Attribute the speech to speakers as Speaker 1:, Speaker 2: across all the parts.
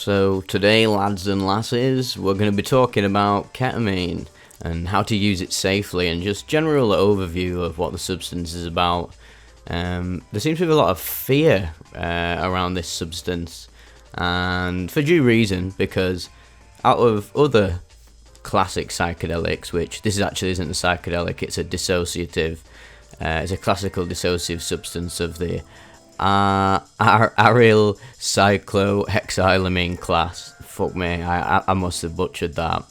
Speaker 1: So today, lads and lasses, we're going to be talking about ketamine and how to use it safely and just general overview of what the substance is about. There seems to be a lot of fear around this substance, and for due reason, because out of other classic psychedelics, which this actually isn't a psychedelic, it's a dissociative, it's a classical dissociative substance of the aryl cyclohexylamine class. Fuck me, I must have butchered that.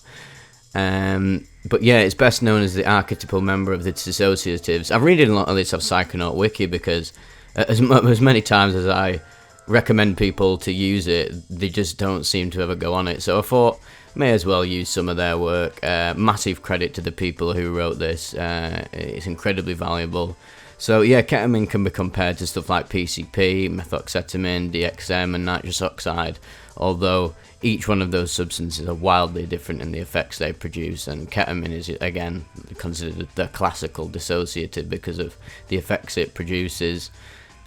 Speaker 1: But yeah, it's best known as the archetypal member of the dissociatives. I've read a lot of this off Psychonaut Wiki because as many times as I recommend people to use it, they just don't seem to ever go on it. So I thought, may as well use some of their work. Massive credit to the people who wrote this. It's incredibly valuable. So yeah, ketamine can be compared to stuff like PCP, methoxetamine, DXM, and nitrous oxide, although each one of those substances are wildly different in the effects they produce, and ketamine is, again, considered the classical dissociative because of the effects it produces.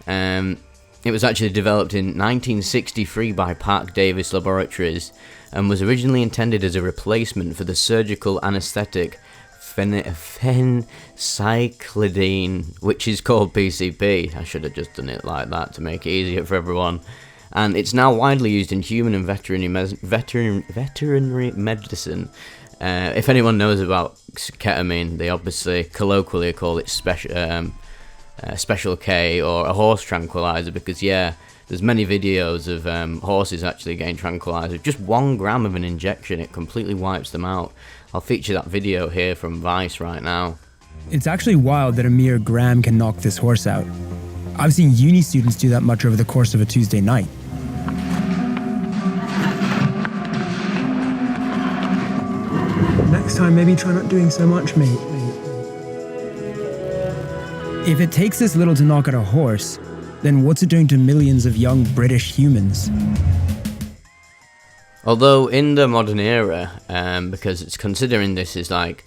Speaker 1: It was actually developed in 1963 by Park Davis Laboratories and was originally intended as a replacement for the surgical anesthetic phencyclidine, which is called PCP. I should have just done it like that to make it easier for everyone. And it's now widely used in human and veterinary medicine. If anyone knows about ketamine, they obviously colloquially call it Special K or a horse tranquilizer, because yeah, there's many videos of horses actually getting tranquilizer. Just 1 gram of an injection, it completely wipes them out. I'll feature that video here from Vice right now.
Speaker 2: It's actually wild that a mere gram can knock this horse out. I've seen uni students do that much over the course of a Tuesday night.
Speaker 3: Next time, maybe try not doing so much, mate.
Speaker 2: If it takes this little to knock out a horse, then what's it doing to millions of young British humans?
Speaker 1: Although in the modern era, because it's considering this is like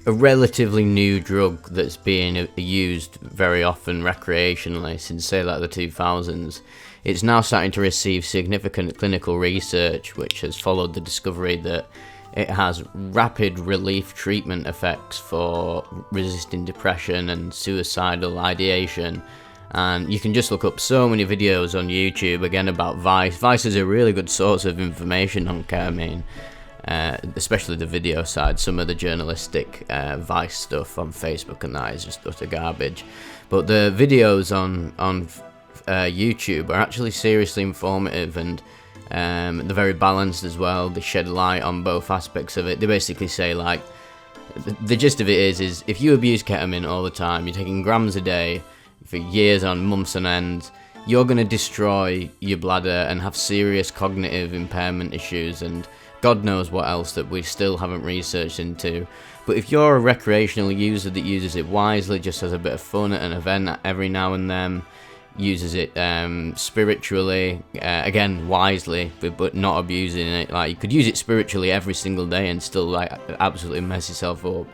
Speaker 1: a relatively new drug that's being used very often recreationally since, say, like the 2000s, it's now starting to receive significant clinical research, which has followed the discovery that it has rapid relief treatment effects for resisting depression and suicidal ideation. And you can just look up so many videos on YouTube, again, about Vice. Vice is a really good source of information on ketamine, especially the video side. Some of the journalistic Vice stuff on Facebook and that is just utter garbage. But the videos on YouTube are actually seriously informative, and they're very balanced as well. They shed light on both aspects of it. They basically say, like, the gist of it is if you abuse ketamine all the time, you're taking grams a day for years on months on end, you're going to destroy your bladder and have serious cognitive impairment issues and God knows what else that we still haven't researched into. But if you're a recreational user that uses it wisely, just has a bit of fun at an event every now and then, uses it spiritually, again wisely, but not abusing it. Like, you could use it spiritually every single day and still like absolutely mess yourself up.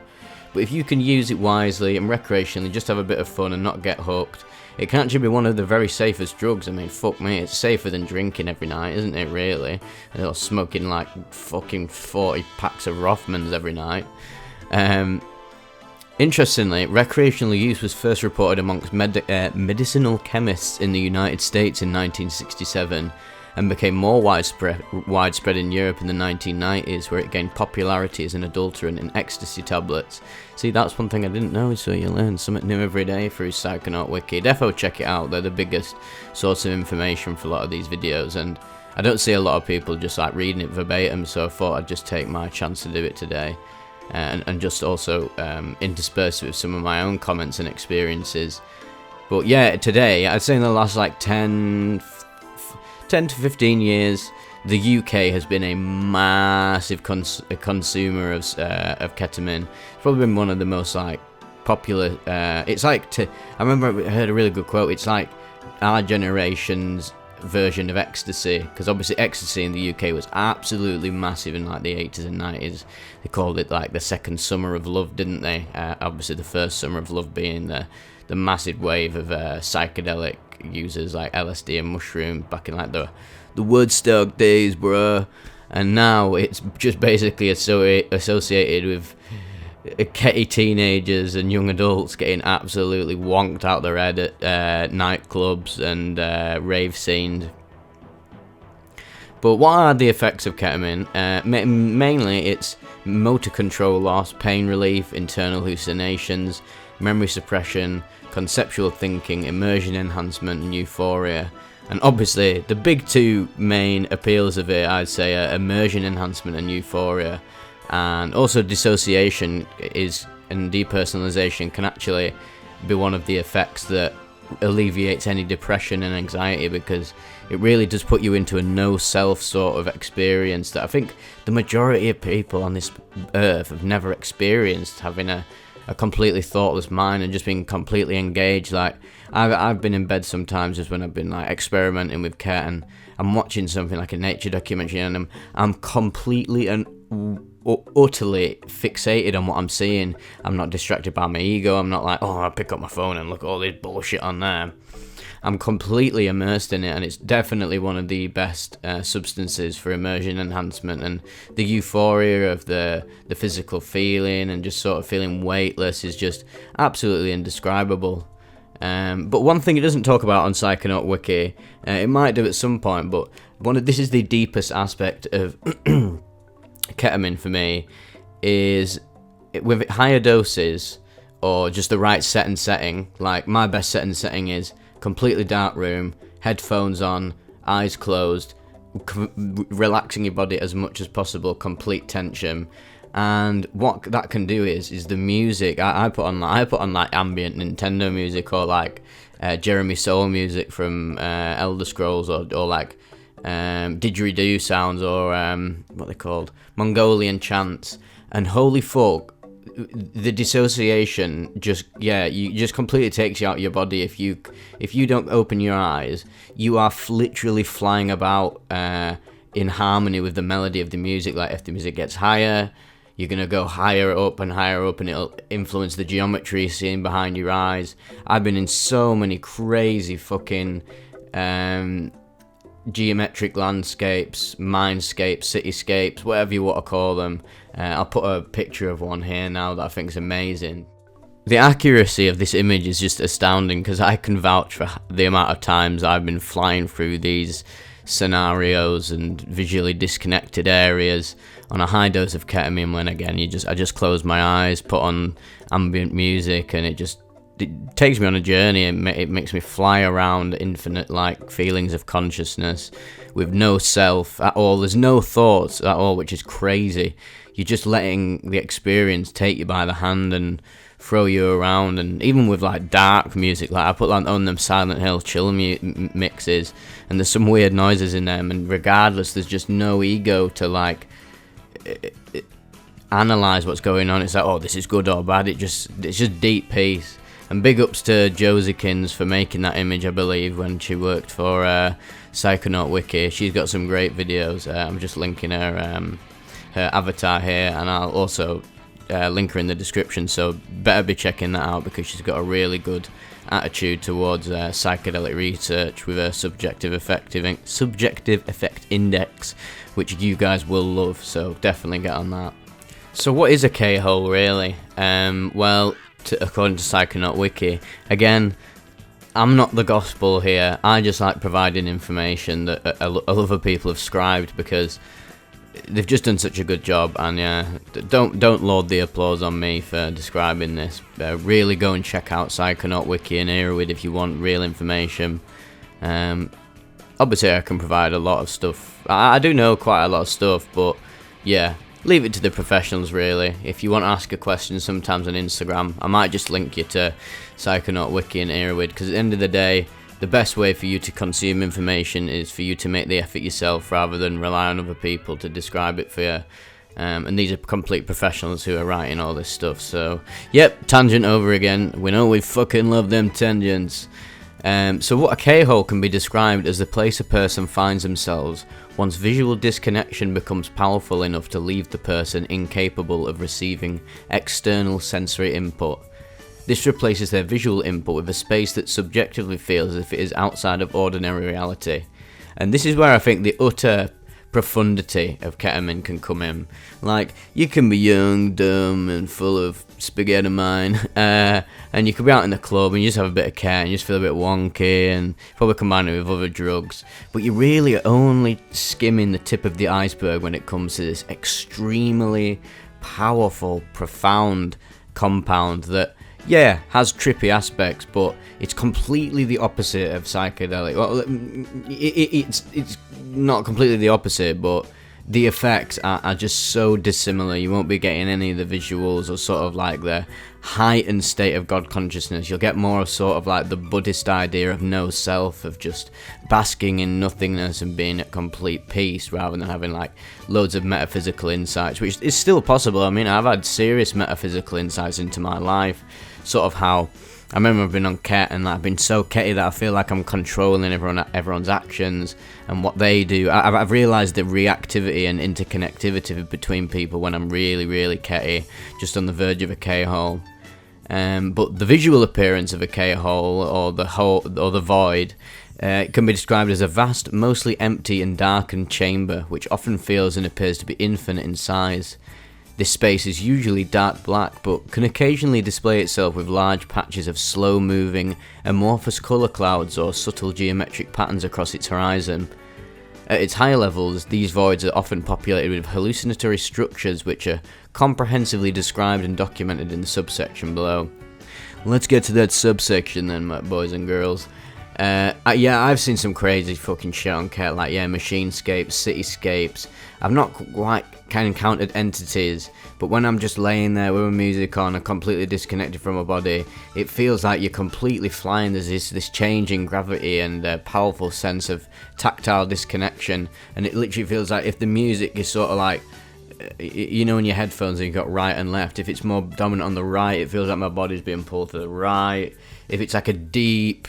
Speaker 1: But if you can use it wisely and recreationally, just have a bit of fun and not get hooked, it can actually be one of the very safest drugs. I mean, fuck me, it's safer than drinking every night, isn't it, really? Or smoking like fucking 40 packs of Rothmans every night. Interestingly, recreational use was first reported amongst medicinal chemists in the United States in 1967 and became more widespread in Europe in the 1990s, where it gained popularity as an adulterant in ecstasy tablets. See, that's one thing I didn't know, so you learn something new every day through Psychonaut Wiki. Defo check it out, they're the biggest source of information for a lot of these videos, and I don't see a lot of people just like reading it verbatim, so I thought I'd just take my chance to do it today. And just also intersperse it with some of my own comments and experiences. But yeah, today, I'd say in the last like 10 to 15 years, the UK has been a massive consumer of ketamine. It's probably been one of the most like popular. It's like I remember I heard a really good quote. It's like our generation's version of ecstasy, because obviously ecstasy in the UK was absolutely massive in like the 80s and 90s. They called it like the second summer of love, didn't they? Obviously the first summer of love being the massive wave of psychedelic users like LSD and mushroom back in like the the Woodstock days, bruh. And now it's just basically associated with ketty teenagers and young adults getting absolutely wonked out their head at nightclubs and rave scenes. But what are the effects of ketamine? Mainly it's motor control loss, pain relief, internal hallucinations, memory suppression, conceptual thinking, immersion enhancement, and euphoria. And obviously, the big two main appeals of it, I'd say, are immersion enhancement and euphoria. And also dissociation and depersonalization can actually be one of the effects that alleviates any depression and anxiety, because it really does put you into a no-self sort of experience that I think the majority of people on this earth have never experienced, having a completely thoughtless mind and just being completely engaged. Like, I've been in bed sometimes just when I've been like experimenting with ket, and I'm watching something like a nature documentary, and I'm completely and utterly fixated on what I'm seeing. I'm not distracted by my ego. I'm not like, oh, I'll pick up my phone and look at all this bullshit on there. I'm completely immersed in it, and it's definitely one of the best substances for immersion enhancement, and the euphoria of the physical feeling and just sort of feeling weightless is just absolutely indescribable. But one thing it doesn't talk about on Psychonaut Wiki, it might do at some point, but this is the deepest aspect of ketamine for me, is with higher doses or just the right set and setting. Like, my best set and setting is completely dark room, headphones on, eyes closed, relaxing your body as much as possible, complete tension. And what that can do is the music. I put on like ambient Nintendo music, or like Jeremy Soule music from Elder Scrolls, or like didgeridoo sounds, or what they called, Mongolian chants. And holy fuck, the dissociation just completely takes you out of your body. If you don't open your eyes, you are literally flying about in harmony with the melody of the music. Like, if the music gets higher, you're gonna go higher up, and it'll influence the geometry seen behind your eyes. I've been in so many crazy fucking geometric landscapes, mindscapes, cityscapes, whatever you want to call them. I'll put a picture of one here now that I think is amazing. The accuracy of this image is just astounding, because I can vouch for the amount of times I've been flying through these scenarios and visually disconnected areas on a high dose of ketamine, when again I just close my eyes, put on ambient music, and it takes me on a journey. It makes me fly around infinite like feelings of consciousness with no self at all. There's no thoughts at all, which is crazy. You're just letting the experience take you by the hand and throw you around. And even with like dark music, like I put on them Silent Hill chill mixes, and there's some weird noises in them, and regardless, there's just no ego to like analyze what's going on. It's like, oh, this is good or bad. It's just deep peace. And big ups to Josiekins for making that image, I believe, when she worked for Psychonaut Wiki. She's got some great videos. I'm just linking her avatar here, and I'll also link her in the description, so better be checking that out, because she's got a really good attitude towards psychedelic research with a subjective effect index, which you guys will love, so definitely get on that. So what is a K-hole really? Well, according to Psychonaut Wiki, again, I'm not the gospel here. I just like providing information that other people have scribed, because they've just done such a good job. And yeah, don't laud the applause on me for describing this. Really go and check out Psychonaut Wiki and Erowid if you want real information. Obviously I can provide a lot of stuff. I do know quite a lot of stuff, but yeah, leave it to the professionals really. If you want to ask a question sometimes on Instagram, I might just link you to Psychonaut Wiki and Erowid, because at the end of the day, the best way for you to consume information is for you to make the effort yourself, rather than rely on other people to describe it for you. And these are complete professionals who are writing all this stuff. So, yep, tangent over again. We know we fucking love them tangents. So what a K-hole can be described as the place a person finds themselves once visual disconnection becomes powerful enough to leave the person incapable of receiving external sensory input. This replaces their visual input with a space that subjectively feels as if it is outside of ordinary reality. And this is where I think the utter profundity of ketamine can come in. Like, you can be young, dumb, and full of spaghetti mine, and you could be out in the club and you just have a bit of ket and you just feel a bit wonky, and probably combine it with other drugs, but you're really only skimming the tip of the iceberg when it comes to this extremely powerful, profound compound that, yeah, has trippy aspects, but it's completely the opposite of psychedelic. Well, it's not completely the opposite, but the effects are just so dissimilar. You won't be getting any of the visuals or sort of like the heightened state of God consciousness. You'll get more of sort of like the Buddhist idea of no self, of just basking in nothingness and being at complete peace, rather than having like loads of metaphysical insights, which is still possible. I mean, I've had serious metaphysical insights into my life, sort of how I remember I've been on ket and I've been so ketty that I feel like I'm controlling everyone's actions and what they do. I've realised the reactivity and interconnectivity between people when I'm really, really ketty, just on the verge of a K-hole. But the visual appearance of a K-hole or the void can be described as a vast, mostly empty and darkened chamber, which often feels and appears to be infinite in size. This space is usually dark black, but can occasionally display itself with large patches of slow-moving, amorphous colour clouds or subtle geometric patterns across its horizon. At its higher levels, these voids are often populated with hallucinatory structures which are comprehensively described and documented in the subsection below. Let's get to that subsection then, my boys and girls. Yeah, I've seen some crazy fucking shit on ket, like, yeah, machinescapes, cityscapes. I've not quite kind of encountered entities, but when I'm just laying there with my music on and completely disconnected from my body, it feels like you're completely flying. There's this change in gravity and a powerful sense of tactile disconnection, and it literally feels like if the music is sort of like, you know, in your headphones and you've got right and left, if it's more dominant on the right, it feels like my body's being pulled to the right. If it's like a deep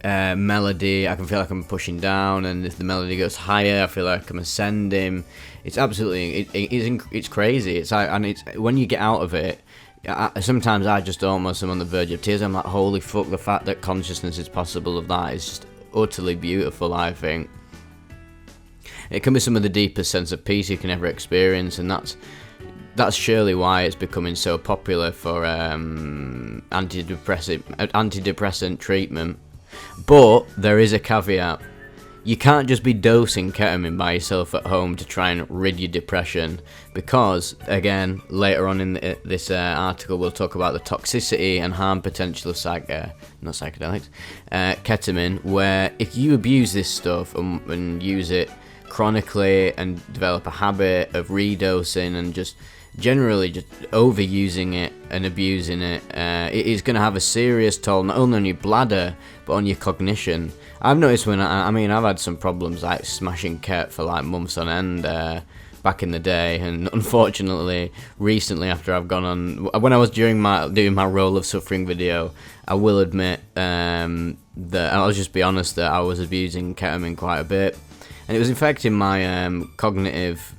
Speaker 1: melody, I can feel like I'm pushing down, and if the melody goes higher, I feel like I'm ascending. It's absolutely, it's crazy. It's like, and it's when you get out of it, sometimes I just almost am on the verge of tears. I'm like, holy fuck, the fact that consciousness is possible of that is just utterly beautiful, I think. It can be some of the deepest sense of peace you can ever experience, and that's surely why it's becoming so popular for antidepressant treatment. But there is a caveat. You can't just be dosing ketamine by yourself at home to try and rid your depression, because, again, later on in this article we'll talk about the toxicity and harm potential of ketamine, where if you abuse this stuff and use it chronically and develop a habit of redosing and just generally just overusing it and abusing it, it is going to have a serious toll not only on your bladder but on your cognition. I've noticed when I've had some problems like smashing ket for like months on end back in the day, and unfortunately recently, after I've gone on, when I was doing my Role of Suffering video, I will admit that I'll just be honest that I was abusing ketamine quite a bit, and it was affecting my cognitive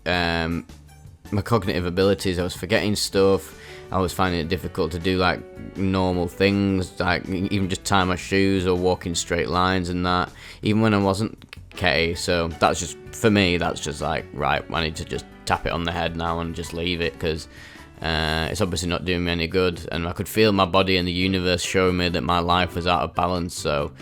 Speaker 1: abilities. I was forgetting stuff. I was finding it difficult to do like normal things, like even just tie my shoes or walk in straight lines and that, even when I wasn't ketty. So that's just, for me, that's just like, right, I need to just tap it on the head now and just leave it, because it's obviously not doing me any good, and I could feel my body and the universe showing me that my life was out of balance. So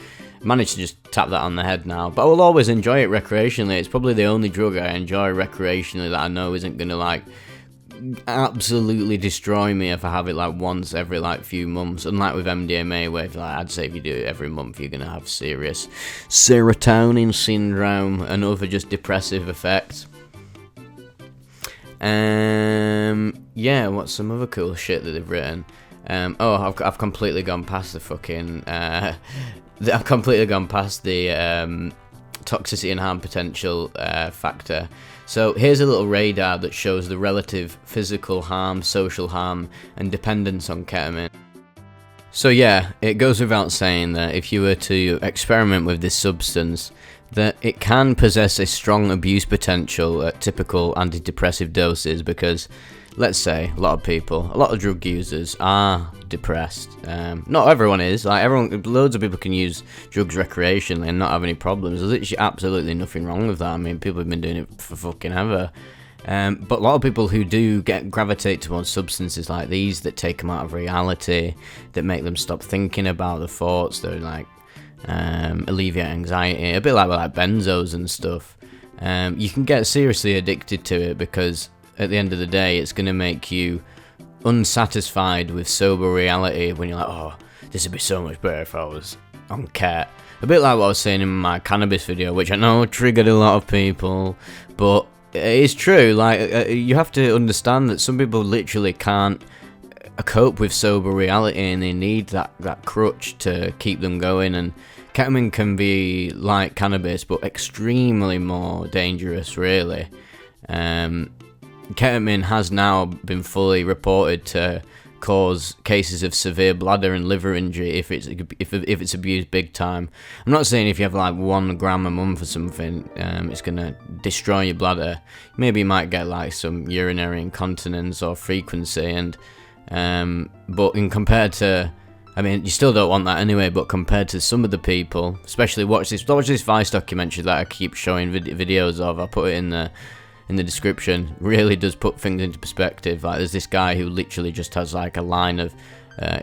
Speaker 1: I managed to just tap that on the head now, but I will always enjoy it recreationally. It's probably the only drug I enjoy recreationally that I know isn't gonna like absolutely destroy me if I have it like once every like few months. Unlike with MDMA, where I'd say if you do it every month, you're gonna have serious serotonin syndrome and other just depressive effects. Yeah, what's some other cool shit that they've written? I've completely gone past the fucking I've completely gone past the toxicity and harm potential factor. So here's a little radar that shows the relative physical harm, social harm, and dependence on ketamine. So yeah, it goes without saying that if you were to experiment with this substance, that it can possess a strong abuse potential at typical antidepressive doses because, let's say, a lot of drug users are depressed. Not everyone is. Loads of people can use drugs recreationally and not have any problems. There's literally absolutely nothing wrong with that. I mean, people have been doing it for fucking ever. But a lot of people who do gravitate towards substances like these that take them out of reality, that make them stop thinking about the thoughts, that like alleviate anxiety, a bit like benzos and stuff. You can get seriously addicted to it because at the end of the day, it's going to make you unsatisfied with sober reality when you're like, oh, this would be so much better if I was on cat. A bit like what I was saying in my cannabis video, which I know triggered a lot of people, but it's true. Like, you have to understand that some people literally can't cope with sober reality and they need that crutch to keep them going, and ketamine can be like cannabis but extremely more dangerous, really. Ketamine has now been fully reported to cause cases of severe bladder and liver injury if it's abused big time. I'm not saying if you have like 1 gram a month or something, it's gonna destroy your bladder. Maybe you might get like some urinary incontinence or frequency, and but compared to, I mean, you still don't want that anyway, but compared to some of the people, especially watch this Vice documentary that I keep showing videos of, I'll put it in the description, really does put things into perspective. Like, there's this guy who literally just has like a line of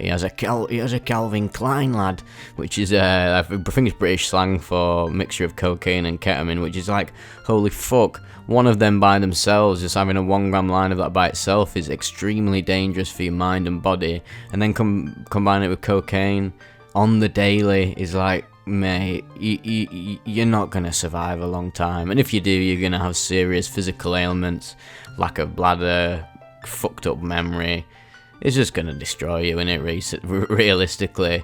Speaker 1: he has a Calvin Klein lad, which is I think it's British slang for mixture of cocaine and ketamine, which is like, holy fuck, one of them by themselves, just having a 1 gram line of that by itself is extremely dangerous for your mind and body, and then combine it with cocaine on the daily is like, mate, you're not going to survive a long time, and if you do, you're going to have serious physical ailments, lack of bladder, fucked up memory. It's just going to destroy you, innit, realistically.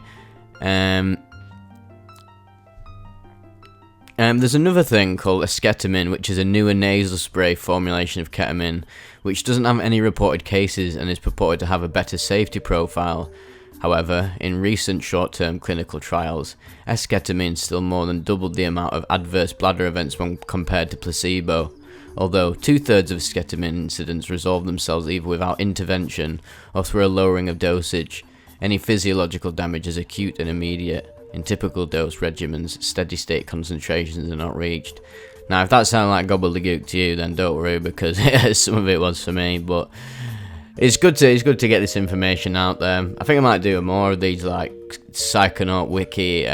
Speaker 1: There's another thing called esketamine, which is a newer nasal spray formulation of ketamine, which doesn't have any reported cases and is purported to have a better safety profile. However, in recent short-term clinical trials, esketamine still more than doubled the amount of adverse bladder events when compared to placebo. Although 2/3 of esketamine incidents resolve themselves either without intervention or through a lowering of dosage, any physiological damage is acute and immediate. In typical dose regimens, steady-state concentrations are not reached. Now, if that sounds like gobbledygook to you, then don't worry, because some of it was for me, but it's good to get this information out there. I think I might do more of these like Psychonaut Wiki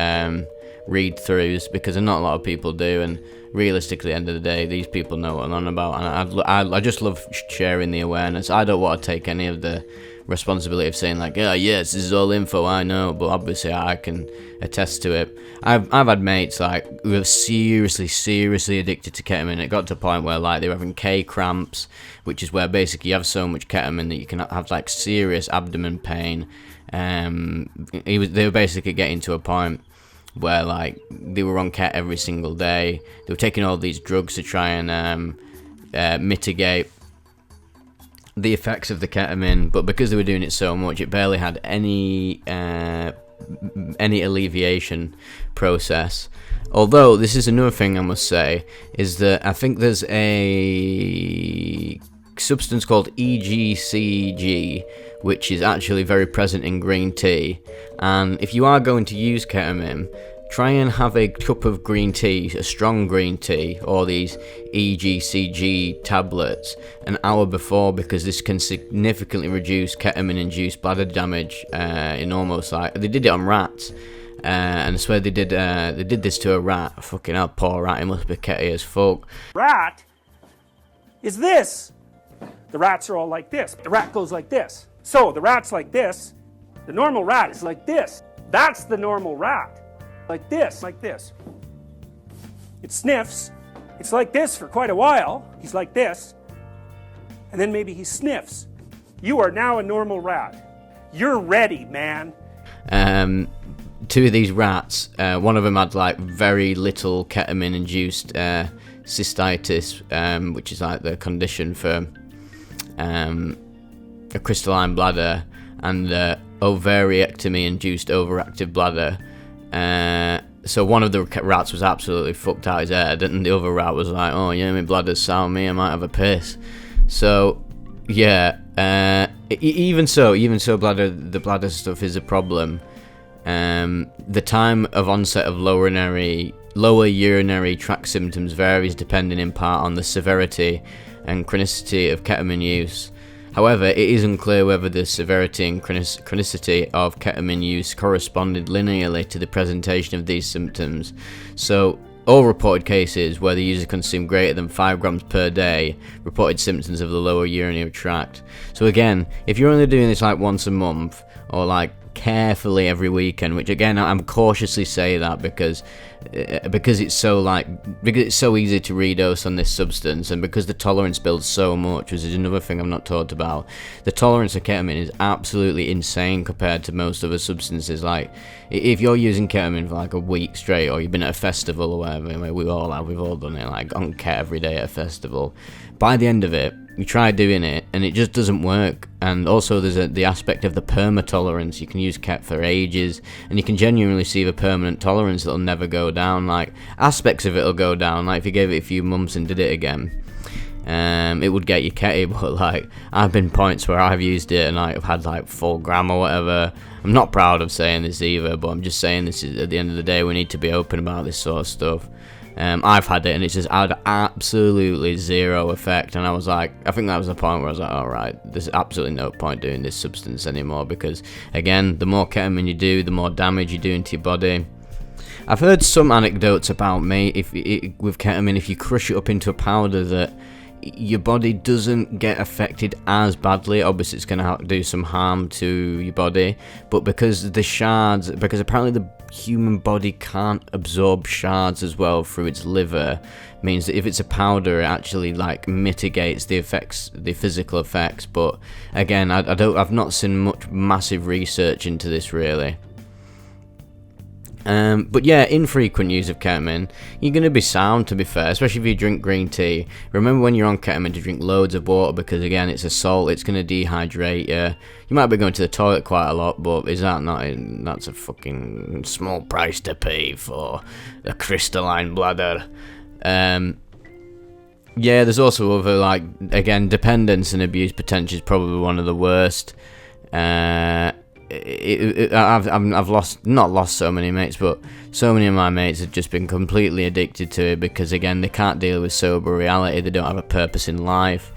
Speaker 1: read-throughs, because not a lot of people do, and realistically, at the end of the day, these people know what I'm on about, and I just love sharing the awareness. I don't want to take any of the responsibility of saying like, oh yes, this is all info, I know, but obviously I can attest to it. I've had mates like who are seriously addicted to ketamine. It got to a point where like they were having K cramps, which is where basically you have so much ketamine that you can have like serious abdomen pain. They were basically getting to a point where like they were on ket every single day. They were taking all these drugs to try and mitigate the effects of the ketamine, but because they were doing it so much, it barely had any alleviation process. Although this is another thing I must say, is that I think there's a substance called EGCG, which is actually very present in green tea, and if you are going to use ketamine, try and have a cup of green tea, a strong green tea, or these EGCG tablets an hour before, because this can significantly reduce ketamine-induced bladder damage in almost like... They did it on rats, and I swear they did this to a rat. Fucking hell, poor rat, he must be ketty as fuck.
Speaker 4: Rat is this. The rats are all like this. The rat goes like this. So, the rat's like this. The normal rat is like this. That's the normal rat. Like this, like this. It sniffs. It's like this for quite a while. He's like this. And then maybe he sniffs. You are now a normal rat. You're ready, man.
Speaker 1: Two of these rats, one of them had like very little ketamine-induced cystitis, which is like the condition for a crystalline bladder, and ovariectomy-induced overactive bladder. so one of the rats was absolutely fucked out his head, and the other rat was like, oh yeah, my bladder's sound, me, I might have a piss. So yeah, even so the bladder stuff is a problem. The time of onset of lower urinary tract symptoms varies depending in part on the severity and chronicity of ketamine use. However, it is unclear whether the severity and chronicity of ketamine use corresponded linearly to the presentation of these symptoms. So, all reported cases where the user consumed greater than 5 grams per day reported symptoms of the lower urinary tract. So again, if you're only doing this like once a month, or like carefully every weekend, which again I'm cautiously say that because it's so easy to redose on this substance, and because the tolerance builds so much, which is another thing I've not talked about. The tolerance of ketamine is absolutely insane compared to most other substances. Like if you're using ketamine for like a week straight, or you've been at a festival or whatever, we've all done it, like on ket every day at a festival. By the end of it, you try doing it and it just doesn't work. And also there's the aspect of the perma-tolerance. You can use ket for ages and you can genuinely see the permanent tolerance that'll never go down. Like aspects of it will go down, like if you gave it a few months and did it again, it would get you ketty. But like I've been points where I've used it and I've had like 4 gram or whatever. I'm not proud of saying this either, but I'm just saying this is, at the end of the day, we need to be open about this sort of stuff. I've had it and it's just had absolutely zero effect, and I think that was the point where I was like, alright, there's absolutely no point doing this substance anymore, because again, the more ketamine you do, the more damage you do into your body. I've heard some anecdotes about with ketamine, if you crush it up into a powder, that your body doesn't get affected as badly. Obviously it's going to do some harm to your body, but because apparently the human body can't absorb shards as well through its liver, means that if it's a powder, it actually like mitigates the physical effects. But again, I've not seen much massive research into this really. But yeah, infrequent use of ketamine, you're going to be sound, to be fair, especially if you drink green tea. Remember when you're on ketamine to drink loads of water, because again, it's a salt, it's going to dehydrate you. You might be going to the toilet quite a lot, but is that not, that's a fucking small price to pay for a crystalline bladder. Yeah, there's also other, like, again, dependence and abuse potential is probably one of the worst. I've not lost so many mates, but so many of my mates have just been completely addicted to it, because again, they can't deal with sober reality, they don't have a purpose in life,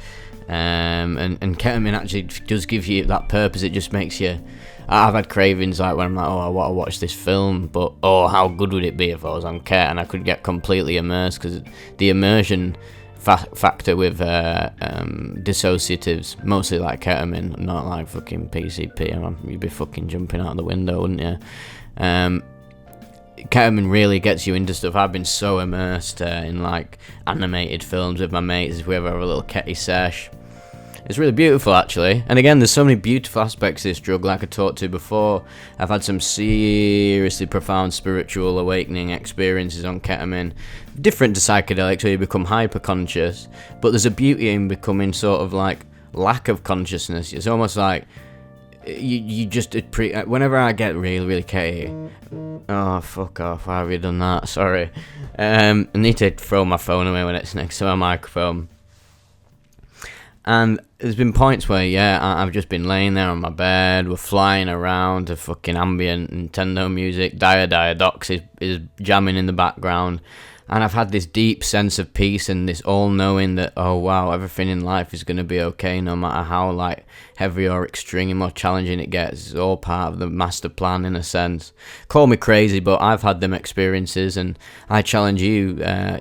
Speaker 1: and ketamine actually does give you that purpose. It just makes you, I've had cravings like when I'm like, oh, I want to watch this film, but oh, how good would it be if I was on ket and I could get completely immersed, because the immersion factor with dissociatives, mostly like ketamine, not like fucking PCP. You'd be fucking jumping out the window, wouldn't you? Ketamine really gets you into stuff. I've been so immersed in like animated films with my mates if we ever have a little ketty sesh. It's really beautiful, actually. And again, there's so many beautiful aspects of this drug, like I talked to before. I've had some seriously profound spiritual awakening experiences on ketamine. Different to psychedelics, where you become hyper-conscious, but there's a beauty in becoming sort of like lack of consciousness. It's almost like you just... whenever I get really, really ketty... Oh, fuck off. Why have you done that? Sorry. I need to throw my phone away when it's next to my microphone. And there's been points where, yeah, I've just been laying there on my bed, we're flying around to fucking ambient Nintendo music, Dire Docs is jamming in the background, and I've had this deep sense of peace and this all-knowing that, oh wow, everything in life is going to be okay, no matter how like heavy or extreme or challenging it gets. It's all part of the master plan in a sense. Call me crazy, but I've had them experiences, and I challenge you,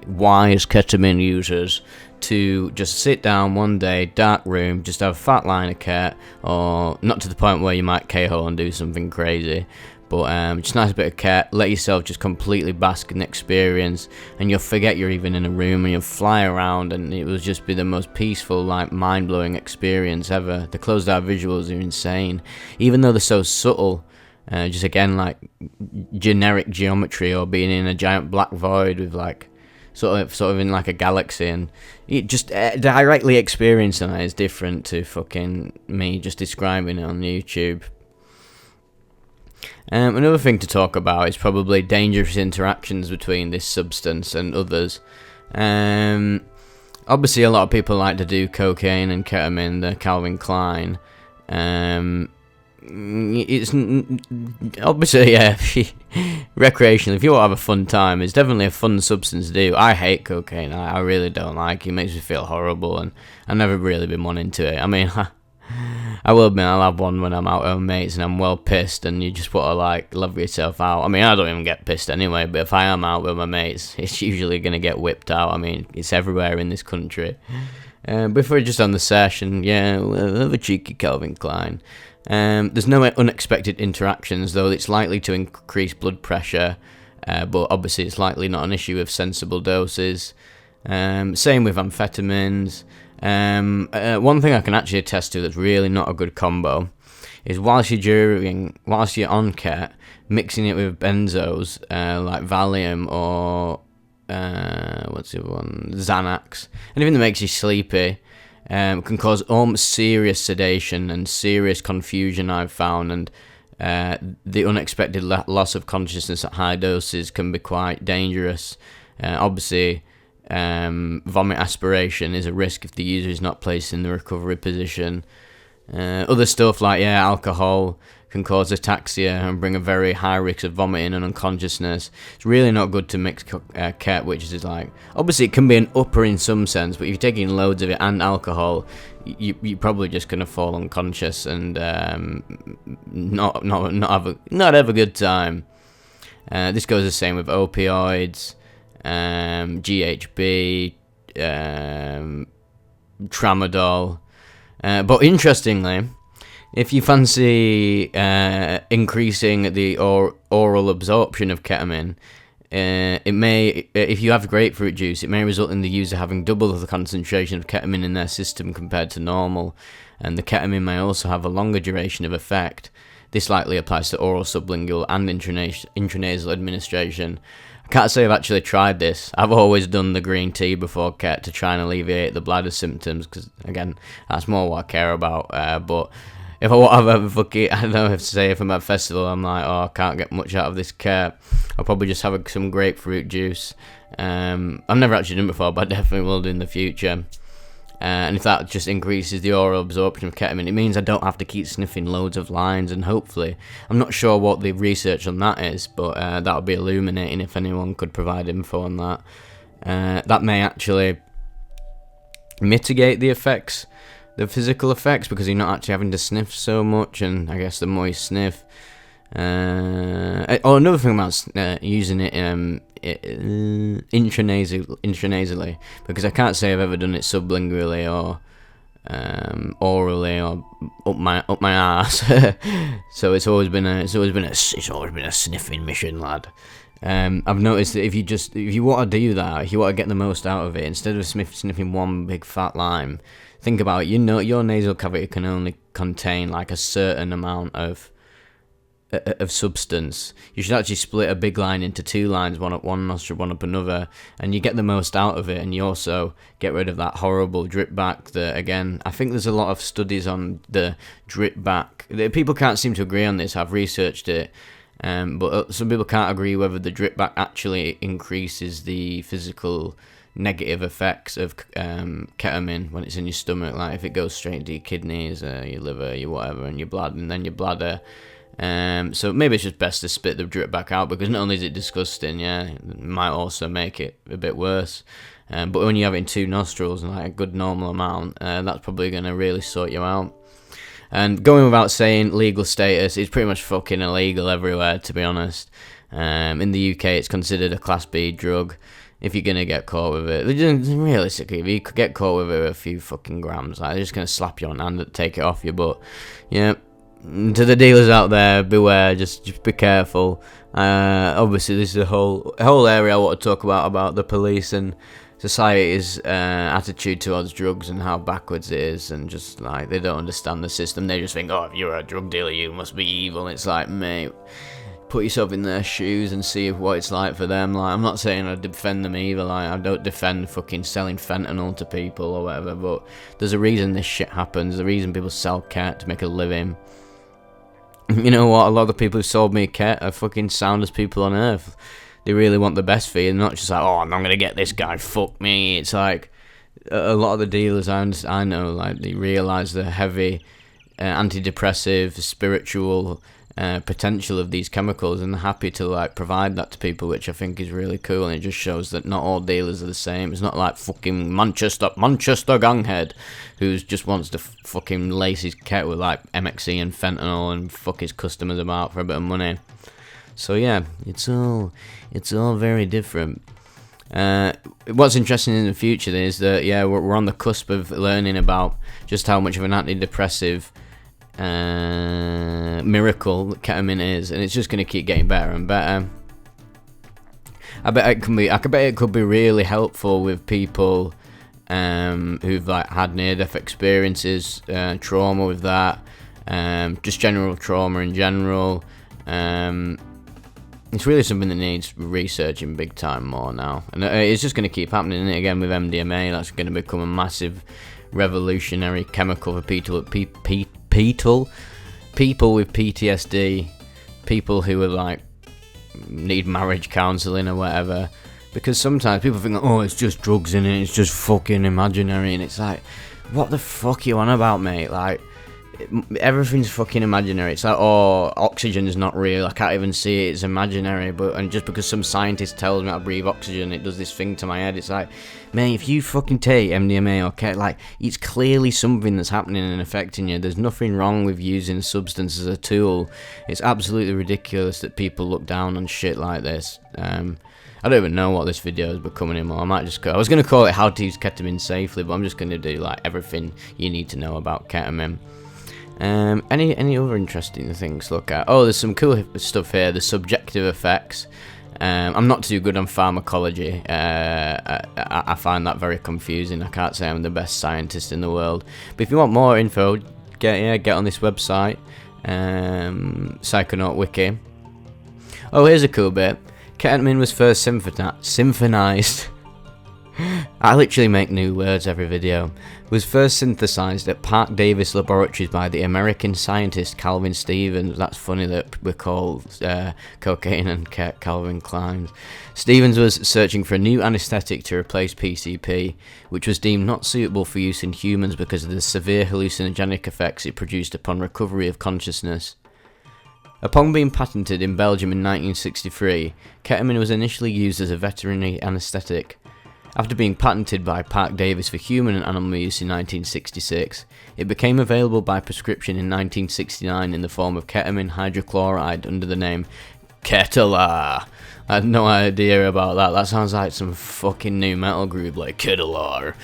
Speaker 1: wise ketamine users, to just sit down one day, dark room, just have a fat line of ket, or not to the point where you might KO and do something crazy, but just a nice bit of ket, let yourself just completely bask in the experience, and you'll forget you're even in a room, and you'll fly around, and it will just be the most peaceful, like, mind-blowing experience ever. The closed-eye visuals are insane, even though they're so subtle. Just again, like, generic geometry, or being in a giant black void with, like, sort of in like a galaxy, and it just directly experiencing it is different to fucking me just describing it on YouTube. Another thing to talk about is probably dangerous interactions between this substance and others. Obviously, a lot of people like to do cocaine and ketamine, the Calvin Klein. It's obviously, yeah, recreational. If you want to have a fun time, it's definitely a fun substance to do. I hate cocaine. I really don't like it. It makes me feel horrible, and I've never really been one into it. I mean, I will admit I'll have one when I'm out with mates and I'm well pissed, and you just want to like love yourself out. I mean, I don't even get pissed anyway, but if I am out with my mates, it's usually going to get whipped out. I mean, it's everywhere in this country. But if we're just on the session, yeah, we'll have a cheeky Calvin Klein. There's no unexpected interactions, though it's likely to increase blood pressure, but obviously it's likely not an issue with sensible doses. Same with amphetamines. One thing I can actually attest to that's really not a good combo is whilst you're on Ket, mixing it with benzos like Valium or what's the other one, Xanax, anything that makes you sleepy. Can cause almost serious sedation and serious confusion, I've found, and the unexpected loss of consciousness at high doses can be quite dangerous. Obviously, vomit aspiration is a risk if the user is not placed in the recovery position. Other stuff like, alcohol can cause ataxia and bring a very high risk of vomiting and unconsciousness. It's really not good to mix Ket, which is like, obviously it can be an upper in some sense, but if you're taking loads of it and alcohol, you're probably just going to fall unconscious and not have a good time. This goes the same with opioids, GHB, tramadol. But interestingly, if you fancy increasing the oral absorption of ketamine, it may, if you have grapefruit juice, it may result in the user having double the concentration of ketamine in their system compared to normal, and the ketamine may also have a longer duration of effect. This likely applies to oral, sublingual, and intranasal administration. I can't say I've actually tried this. I've always done the green tea before Ket to try and alleviate the bladder symptoms, because, again, that's more what I care about, but if I want to have a fucking, I don't know, if I'm at a festival, I'm like, I can't get much out of this Ket, I'll probably just have some grapefruit juice. I've never actually done it before, but I definitely will do in the future. And if that just increases the oral absorption of ketamine, it means I don't have to keep sniffing loads of lines, and hopefully, I'm not sure what the research on that is, but that would be illuminating if anyone could provide info on that. That may actually mitigate the effects, the physical effects, because you're not actually having to sniff so much, and I guess the more you sniff. Another thing about using it intranasally, because I can't say I've ever done it sublingually or orally or up my ass. So it's always been a sniffing mission, lad. I've noticed that if you want to do that, if you want to get the most out of it, instead of sniffing one big fat lime, think about it. You know, your nasal cavity can only contain like a certain amount of substance. You should actually split a big line into two lines, one up one nostril, one up another, and you get the most out of it, and you also get rid of that horrible drip back that, again, I think there's a lot of studies on the drip back. People can't seem to agree on this. I've researched it, but some people can't agree whether the drip back actually increases the physical negative effects of ketamine when it's in your stomach, like if it goes straight into your kidneys, your liver, your whatever, and your blood, and then your bladder. So maybe it's just best to spit the drip back out, because not only is it disgusting, it might also make it a bit worse. But when you have it in two nostrils and like a good normal amount, that's probably going to really sort you out. And going without saying, legal status, it's pretty much fucking illegal everywhere, to be honest. In the UK, it's considered a Class B drug if you're going to get caught with it. Realistically, if you could get caught with it with a few fucking grams, like, they're just going to slap you on hand and take it off you. But, yeah, to the dealers out there, beware, just be careful. Obviously, this is a whole area I want to talk about the police and society's attitude towards drugs and how backwards it is, and just like they don't understand the system. They just think, oh, if you're a drug dealer, you must be evil. It's like, mate, put yourself in their shoes and see what it's like for them. Like, I'm not saying I defend them either. Like, I don't defend fucking selling fentanyl to people or whatever, but there's a reason this shit happens. The reason people sell cat to make a living. You know what? A lot of the people who sold me Ket are fucking soundest people on earth. They really want the best for you, not just like, oh, I'm not going to get this guy, fuck me. It's like, a lot of the dealers I know, like, they realise the heavy antidepressive, spiritual potential of these chemicals, and they're happy to, like, provide that to people, which I think is really cool, and it just shows that not all dealers are the same. It's not like fucking Manchester ganghead who just wants to fucking lace his Ket with, like, MXE and fentanyl and fuck his customers about for a bit of money. So yeah, it's all very different. What's interesting in the future is that, yeah, we're on the cusp of learning about just how much of an antidepressive miracle that ketamine is, and it's just going to keep getting better and better. I bet it could be really helpful with people who've, like, had near-death experiences, trauma with that, just general trauma in general. It's really something that needs researching big time more now, and it's just going to keep happening. And again with MDMA, that's going to become a massive revolutionary chemical for people with PTSD, people who are, like, need marriage counselling or whatever, because sometimes people think, oh, it's just drugs in it, it's just fucking imaginary, and it's like, what the fuck you on about, mate? Like, everything's fucking imaginary. It's like, oh, oxygen is not real, I can't even see it, it's imaginary. And just because some scientist tells me I breathe oxygen, it does this thing to my head. It's like, man, if you fucking take MDMA or Ket, like, it's clearly something that's happening and affecting you. There's nothing wrong with using a substance as a tool. It's absolutely ridiculous that people look down on shit like this. I don't even know what this video is becoming anymore. I might just I was going to call it how to use ketamine safely, but I'm just going to do, like, everything you need to know about ketamine. Any other interesting things to look at? Oh, there's some cool stuff here. The subjective effects. I'm not too good on pharmacology. I find that very confusing. I can't say I'm the best scientist in the world. But if you want more info, get on this website, Psychonaut Wiki. Oh, here's a cool bit. Ketamine was first symphonized. I literally make new words every video. Was first synthesized at Park Davis Laboratories by the American scientist Calvin Stevens. That's funny that we call cocaine and Calvin Klein. Stevens was searching for a new anesthetic to replace PCP, which was deemed not suitable for use in humans because of the severe hallucinogenic effects it produced upon recovery of consciousness. Upon being patented in Belgium in 1963, ketamine was initially used as a veterinary anesthetic. After being patented by Park Davis for human and animal use in 1966, it became available by prescription in 1969 in the form of ketamine hydrochloride under the name Ketalar. I had no idea about that. That sounds like some fucking new metal group, like Ketalar.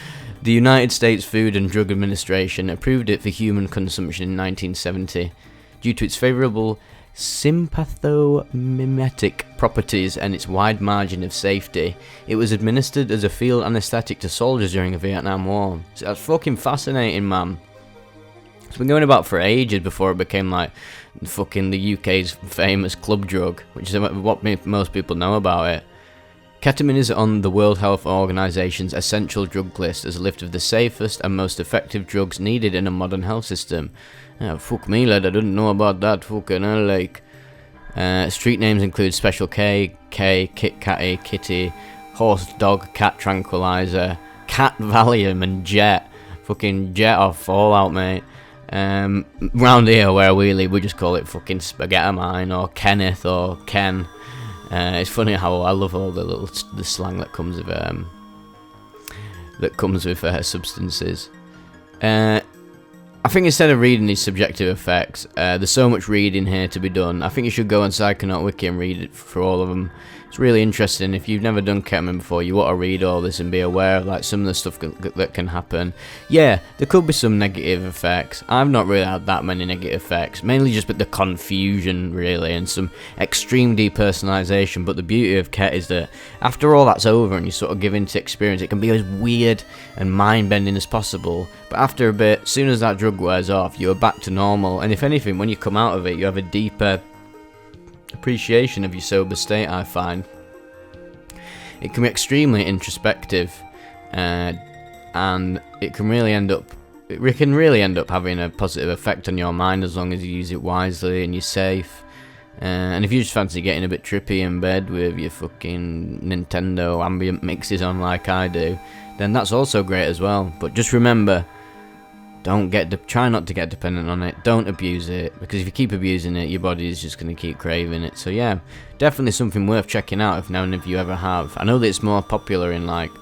Speaker 1: The United States Food and Drug Administration approved it for human consumption in 1970 due to its favourable sympathomimetic properties and its wide margin of safety. It was administered as a field anaesthetic to soldiers during the Vietnam War. So that's fucking fascinating, man. It's been going about for ages before it became, like, fucking the UK's famous club drug, which is what most people know about it. Ketamine is on the World Health Organization's essential drug list as a list of the safest and most effective drugs needed in a modern health system. Fuck me, lad, I didn't know about that. Fucking hell, like. Street names include Special K, Kit Katty, Kitty, Horse, Dog, Cat Tranquilizer, Cat Valium, and Jet. Fucking Jet off Fallout, mate. Round here where we live, we just call it fucking Spaghettimine or Kenneth or Ken. It's funny how I love all the slang that comes with substances. I think instead of reading these subjective effects, there's so much reading here to be done. I think you should go on Psychonaut Wiki and read it for all of them. It's really interesting. If you've never done ketamine before, you want to read all this and be aware of, like, some of the stuff that can happen. Yeah, there could be some negative effects. I've not really had that many negative effects, mainly just with the confusion, really, and some extreme depersonalization. But the beauty of Ket is that after all that's over and you sort of give into experience, it can be as weird and mind-bending as possible. But after a bit, as soon as that drug wears off, you are back to normal. And if anything, when you come out of it, you have a deeper appreciation of your sober state, I find. It can be extremely introspective, and it can really end up it can really end up having a positive effect on your mind as long as you use it wisely and you're safe. And if you just fancy getting a bit trippy in bed with your fucking Nintendo ambient mixes on like I do, then that's also great as well. But just remember, try not to get dependent on it. Don't abuse it, because if you keep abusing it, your body is just going to keep craving it. So yeah, definitely something worth checking out if none of you ever have. I know that it's more popular in like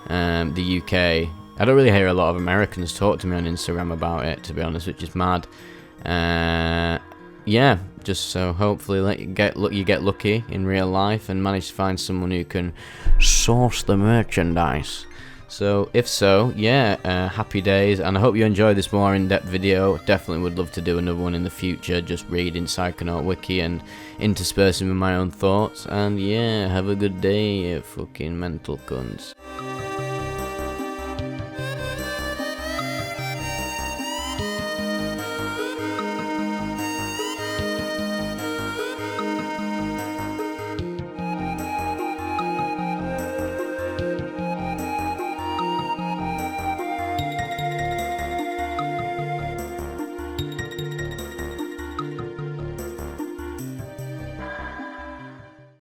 Speaker 1: the UK. I don't really hear a lot of Americans talk to me on Instagram about it, to be honest, which is mad. Yeah, just so hopefully you get lucky in real life and manage to find someone who can source the merchandise. So if so, yeah, happy days, and I hope you enjoyed this more in-depth video. Definitely would love to do another one in the future, just reading Psychonaut Wiki and interspersing with my own thoughts. And yeah, have a good day, you fucking mental cunts.